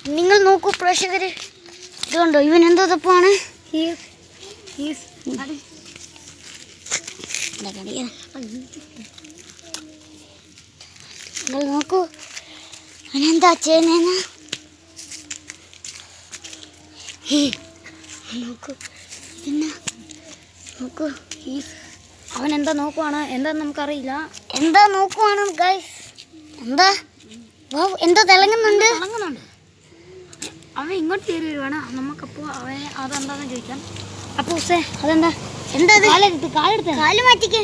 നിങ്ങൾ നോക്കൂ പ്രേക്ഷകർ, ഇതുകൊണ്ടോ ഇവൻ എന്തോ തപ്പാണ്. നിങ്ങൾ നോക്കൂ അവനെന്താ ചെയ്യുന്നേന്ന്. നോക്കൂ പിന്നെ നോക്കൂ, അവൻ എന്താ നോക്കുവാണ്, എന്താന്ന് നമുക്കറിയില്ല. എന്താ നോക്കുവാണ് ഗൈസ്. എന്താ എന്തോ തിളങ്ങുന്നുണ്ട്. അവൻ ഇങ്ങോട്ട് കയറി വരുവാണ്. നമുക്കപ്പോൾ അവനെ അതെന്താന്ന് ചോദിക്കാം. അപ്പോൾ അതെന്താ എന്താ കാലെടുത്ത് കാല് മാറ്റിക്ക്.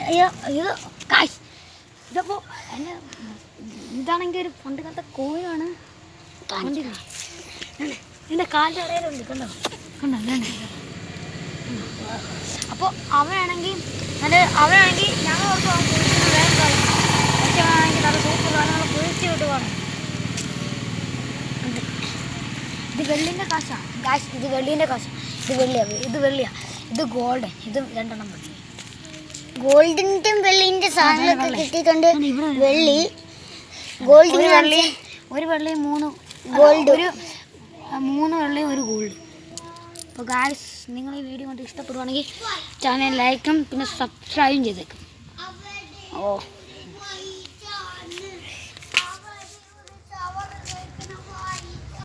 അയ്യോ ഇത് ഇതപ്പോൾ എൻ്റെ ഇതാണെങ്കിൽ ഒരു പണ്ട് കാലത്തെ കോഴിയാണ്. എൻ്റെ കാലിൻ്റെ ഇടയിലുണ്ട്, കണ്ടോ കണ്ടോ അല്ലേ. അപ്പോൾ അവനാണെങ്കിൽ ഞങ്ങൾ ഓർക്കും അവൻ കുഴിച്ചിട്ട് വേഗം കളയും. പക്ഷെ അവനാണെങ്കിൽ നല്ല സൂപ്പർ സാധനങ്ങൾ കുഴിച്ച് വിട്ടുവാണ്. ഇത് വെള്ളിൻ്റെ കാശാണ് ഗായ്സ്, ഇത് വെള്ളീൻ്റെ കാശാണ്. ഇത് വെള്ളിയാണ്, ഇത് ഗോൾഡൻ, ഇത് 2 വെള്ളി. ഗോൾഡിന്റെയും വെള്ളിന്റെ സാധനങ്ങളൊക്കെ കിട്ടിയിട്ടുണ്ട്. വെള്ളി ഗോൾഡിന് ഒരു വെള്ളി 3 ഗോൾഡ്, ഒരു 3 വെള്ളി 1 ഗോൾഡ്. അപ്പോൾ ഗായ്സ് നിങ്ങൾ ഈ വീഡിയോ കൊണ്ട് ഇഷ്ടപ്പെടുവാണെങ്കിൽ ചാനൽ ലൈക്കും പിന്നെ സബ്സ്ക്രൈബും ചെയ്തേക്കും.